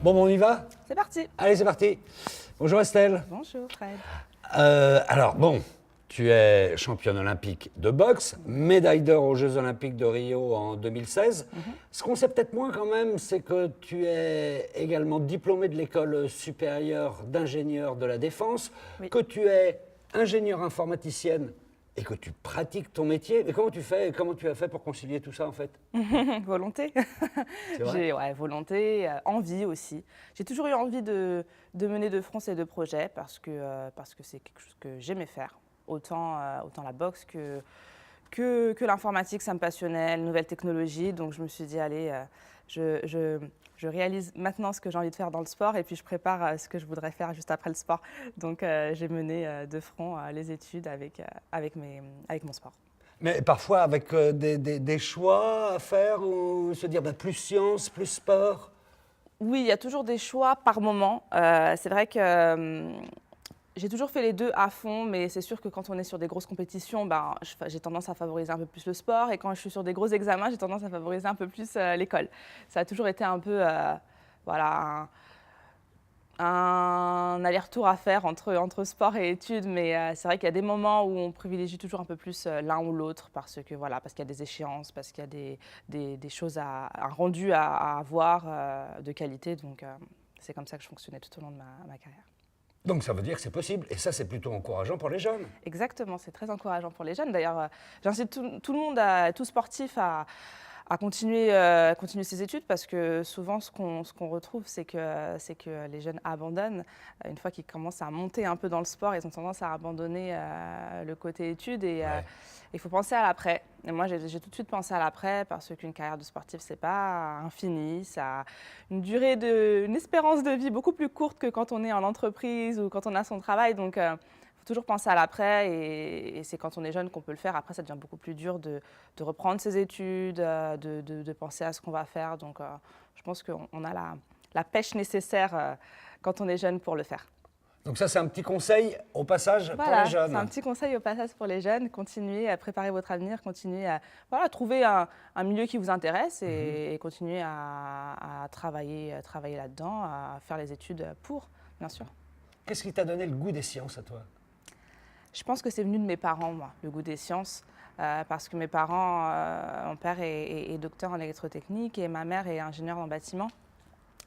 Bon, on y va? C'est parti. Allez, c'est parti. Bonjour Estelle. Bonjour Fred. Alors, bon, tu es championne olympique de boxe, médaille d'or aux Jeux olympiques de Rio en 2016. Ce qu'on sait peut-être moins quand même, c'est que tu es également diplômée de l'école supérieure d'ingénieurs de la défense, Oui. que tu es ingénieure informaticienne et que tu pratiques ton métier. Mais comment tu as fait pour concilier tout ça en fait? Volonté. C'est vrai? Volonté, envie aussi. J'ai toujours eu envie de mener de front ces deux projets parce que c'est quelque chose que j'aimais faire. Autant la boxe que l'informatique, ça me passionnait, les nouvelles technologies. Donc je me suis dit, allez, je réalise maintenant ce que j'ai envie de faire dans le sport et puis je prépare ce que je voudrais faire juste après le sport. Donc j'ai mené de front les études avec mon sport. Mais parfois avec des choix à faire ou se dire plus science, plus sport. Oui, il y a toujours des choix par moment. C'est vrai que j'ai toujours fait les deux à fond, mais c'est sûr que quand on est sur des grosses compétitions, j'ai tendance à favoriser un peu plus le sport. Et quand je suis sur des gros examens, j'ai tendance à favoriser un peu plus l'école. Ça a toujours été un peu un aller-retour à faire entre sport et études. Mais c'est vrai qu'il y a des moments où on privilégie toujours un peu plus l'un ou l'autre parce qu'il y a des échéances, parce qu'il y a des choses, un rendu à avoir de qualité. Donc c'est comme ça que je fonctionnais tout au long de ma carrière. Donc ça veut dire que c'est possible, et ça c'est plutôt encourageant pour les jeunes. Exactement, c'est très encourageant pour les jeunes. D'ailleurs, j'incite tout le monde, tout sportif, à continuer ses études parce que souvent ce qu'on retrouve, c'est que les jeunes abandonnent. Une fois qu'ils commencent à monter un peu dans le sport, ils ont tendance à abandonner le côté études et il faut penser à l'après. Et moi, j'ai tout de suite pensé à l'après parce qu'une carrière de sportif, c'est pas infini. Ça a une espérance de vie beaucoup plus courte que quand on est en entreprise ou quand on a son travail. Donc, faut toujours penser à l'après et c'est quand on est jeune qu'on peut le faire. Après, ça devient beaucoup plus dur de reprendre ses études, de penser à ce qu'on va faire. Donc, je pense qu'on a la pêche nécessaire quand on est jeune pour le faire. Donc ça c'est un petit conseil au passage pour les jeunes. C'est un petit conseil au passage pour les jeunes. Continuez à préparer votre avenir, continuez à trouver un milieu qui vous intéresse et continuez à travailler là-dedans, à faire les études pour, bien sûr. Qu'est-ce qui t'a donné le goût des sciences à toi? Je pense que c'est venu de mes parents, moi, le goût des sciences, parce que mes parents, mon père est docteur en électrotechnique et ma mère est ingénieure en bâtiment.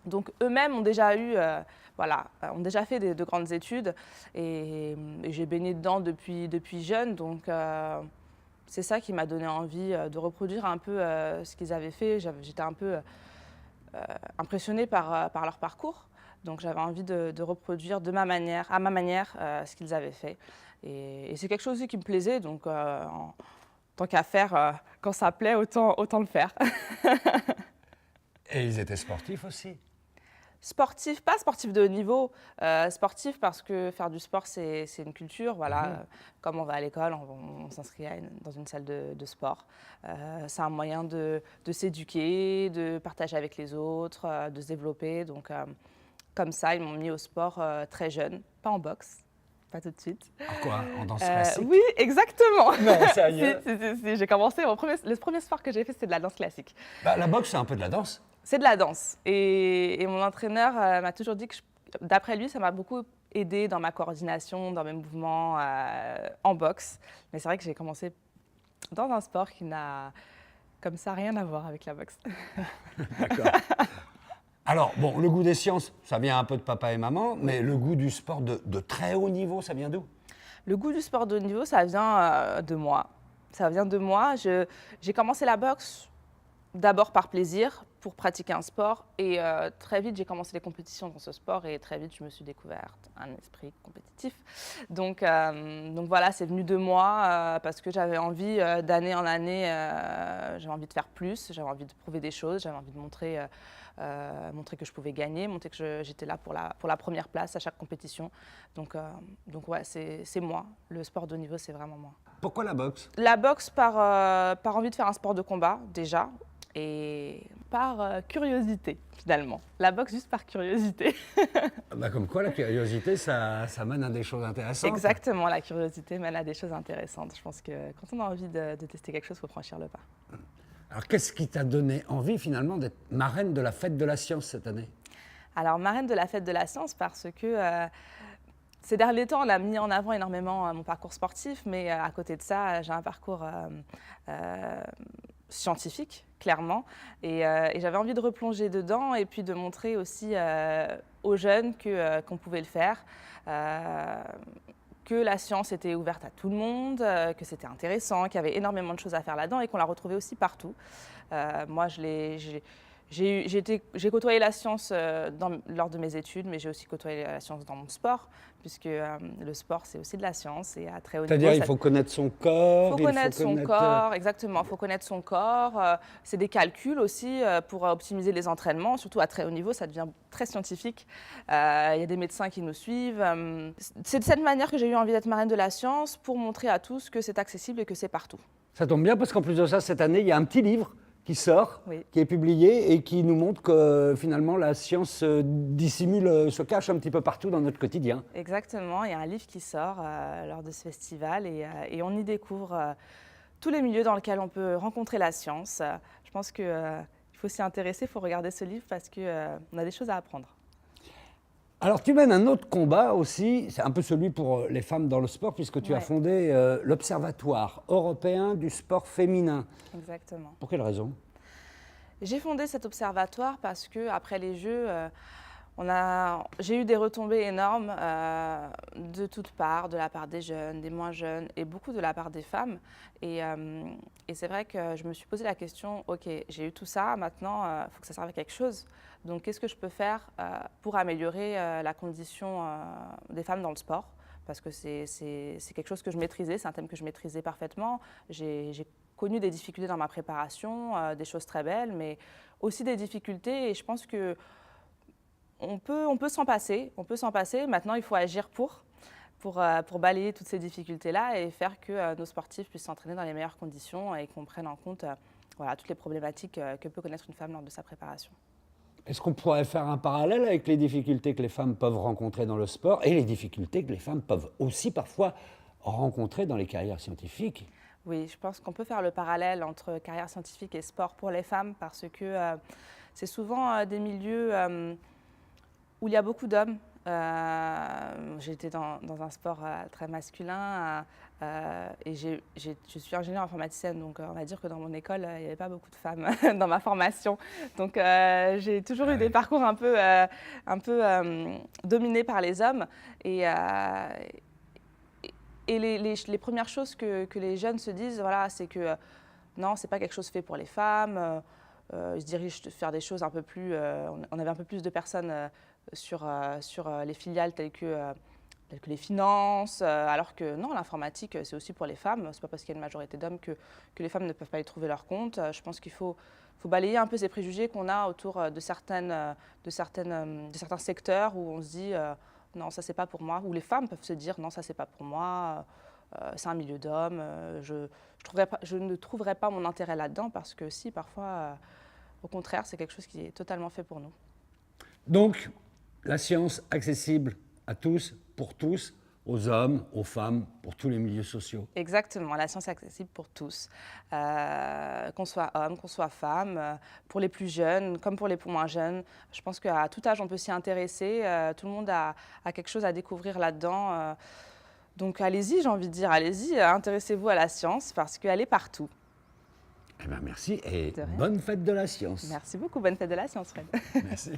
Donc eux-mêmes ont déjà ont déjà fait de grandes études et j'ai baigné dedans depuis jeune. Donc c'est ça qui m'a donné envie de reproduire un peu ce qu'ils avaient fait. J'étais un peu impressionnée par leur parcours. Donc j'avais envie de reproduire à ma manière, ce qu'ils avaient fait. Et c'est quelque chose aussi qui me plaisait. Donc tant qu'à faire, quand ça plaît, autant le faire. Et ils étaient sportifs aussi? Sportif, pas sportif de haut niveau, sportif parce que faire du sport, c'est une culture. Voilà. Comme on va à l'école, on s'inscrit dans une salle de sport. C'est un moyen de s'éduquer, de partager avec les autres, de se développer. Donc, comme ça, ils m'ont mis au sport très jeune, pas en boxe. Pas tout de suite. En quoi? En danse classique? Oui, exactement. Non, sérieux? Si, j'ai commencé, le premier sport que j'ai fait, c'était de la danse classique. La boxe, c'est un peu de la danse. C'est de la danse. Et mon entraîneur m'a toujours dit que, d'après lui, ça m'a beaucoup aidé dans ma coordination, dans mes mouvements en boxe. Mais c'est vrai que j'ai commencé dans un sport qui n'a, comme ça, rien à voir avec la boxe. D'accord. Alors, bon, le goût des sciences, ça vient un peu de papa et maman, mais le goût du sport de très haut niveau, ça vient d'où? Le goût du sport de haut niveau, ça vient de moi. Ça vient de moi. J'ai commencé la boxe d'abord par plaisir, pour pratiquer un sport. Et très vite, j'ai commencé les compétitions dans ce sport et très vite, je me suis découverte un esprit compétitif. Donc voilà, c'est venu de moi parce que j'avais envie, d'année en année, j'avais envie de faire plus, j'avais envie de prouver des choses, j'avais envie de montrer que je pouvais gagner, montrer que j'étais là pour la première place à chaque compétition. Donc ouais, c'est moi. Le sport de haut niveau, c'est vraiment moi. Pourquoi la boxe? La boxe par envie de faire un sport de combat, déjà. Et par curiosité, finalement. La boxe juste par curiosité. Comme quoi, la curiosité, ça mène à des choses intéressantes. Exactement, la curiosité mène à des choses intéressantes. Je pense que quand on a envie de tester quelque chose, il faut franchir le pas. Alors, qu'est-ce qui t'a donné envie, finalement, d'être marraine de la fête de la science cette année? Alors, marraine de la fête de la science parce que ces derniers temps, on a mis en avant énormément mon parcours sportif, mais à côté de ça, j'ai un parcours scientifique, clairement. Et j'avais envie de replonger dedans et puis de montrer aussi aux jeunes qu'on pouvait le faire, que la science était ouverte à tout le monde, que c'était intéressant, qu'il y avait énormément de choses à faire là-dedans et qu'on la retrouvait aussi partout. Moi, j'ai côtoyé la science lors de mes études, mais j'ai aussi côtoyé la science dans mon sport, puisque le sport, c'est aussi de la science et à très haut niveau. C'est-à-dire il faut connaître son corps. Il faut connaître son corps, exactement. Il faut connaître son corps. C'est des calculs aussi pour optimiser les entraînements, surtout à très haut niveau, ça devient très scientifique. Il y a des médecins qui nous suivent. C'est de cette manière que j'ai eu envie d'être marraine de la science, pour montrer à tous que c'est accessible et que c'est partout. Ça tombe bien parce qu'en plus de ça, cette année, il y a un petit livre qui sort, oui, qui est publié et qui nous montre que finalement la science dissimule, se cache un petit peu partout dans notre quotidien. Exactement, il y a un livre qui sort lors de ce festival et on y découvre tous les milieux dans lesquels on peut rencontrer la science. Je pense qu'il faut s'y intéresser, il faut regarder ce livre parce qu'on a des choses à apprendre. Alors tu mènes un autre combat aussi, c'est un peu celui pour les femmes dans le sport, puisque tu as fondé l'Observatoire européen du sport féminin. Exactement. Pour quelle raison? J'ai fondé cet observatoire parce qu'après les Jeux, j'ai eu des retombées énormes de toutes parts, de la part des jeunes, des moins jeunes et beaucoup de la part des femmes. Et c'est vrai que je me suis posé la question, ok, j'ai eu tout ça, maintenant il faut que ça serve à quelque chose. Donc qu'est-ce que je peux faire pour améliorer la condition des femmes dans le sport? Parce que c'est quelque chose que je maîtrisais, c'est un thème que je maîtrisais parfaitement. J'ai connu des difficultés dans ma préparation, des choses très belles, mais aussi des difficultés. Et je pense que on peut s'en passer. Maintenant, il faut agir pour balayer toutes ces difficultés-là et faire que nos sportifs puissent s'entraîner dans les meilleures conditions et qu'on prenne en compte toutes les problématiques que peut connaître une femme lors de sa préparation. Est-ce qu'on pourrait faire un parallèle avec les difficultés que les femmes peuvent rencontrer dans le sport et les difficultés que les femmes peuvent aussi parfois rencontrer dans les carrières scientifiques? Oui, je pense qu'on peut faire le parallèle entre carrière scientifique et sport pour les femmes parce que c'est souvent des milieux où il y a beaucoup d'hommes. J'ai été dans un sport très masculin et je suis ingénieure informaticienne, donc on va dire que dans mon école, il n'y avait pas beaucoup de femmes dans ma formation. Donc j'ai toujours eu des parcours un peu dominés par les hommes. Et les premières choses que les jeunes se disent, voilà, c'est que non, ce n'est pas quelque chose fait pour les femmes. Ils se dirigent vers faire des choses un peu plus... on avait un peu plus de personnes sur les filiales telles que les finances, alors que non, l'informatique, c'est aussi pour les femmes. Ce n'est pas parce qu'il y a une majorité d'hommes que les femmes ne peuvent pas y trouver leur compte. Je pense qu'il faut balayer un peu ces préjugés qu'on a autour de certains secteurs où on se dit non, ça c'est pas pour moi, où les femmes peuvent se dire non, ça c'est pas pour moi, c'est un milieu d'hommes, je ne trouverai pas mon intérêt là-dedans parce que si, parfois, au contraire, c'est quelque chose qui est totalement fait pour nous. Donc, la science accessible à tous, pour tous, aux hommes, aux femmes, pour tous les milieux sociaux. Exactement, la science est accessible pour tous, qu'on soit homme, qu'on soit femme, pour les plus jeunes comme pour les moins jeunes. Je pense qu'à tout âge, on peut s'y intéresser, tout le monde a quelque chose à découvrir là-dedans. Donc allez-y, j'ai envie de dire, allez-y, intéressez-vous à la science parce qu'elle est partout. Eh bien, merci et bonne fête de la science. Merci beaucoup, bonne fête de la science, Fred. Merci.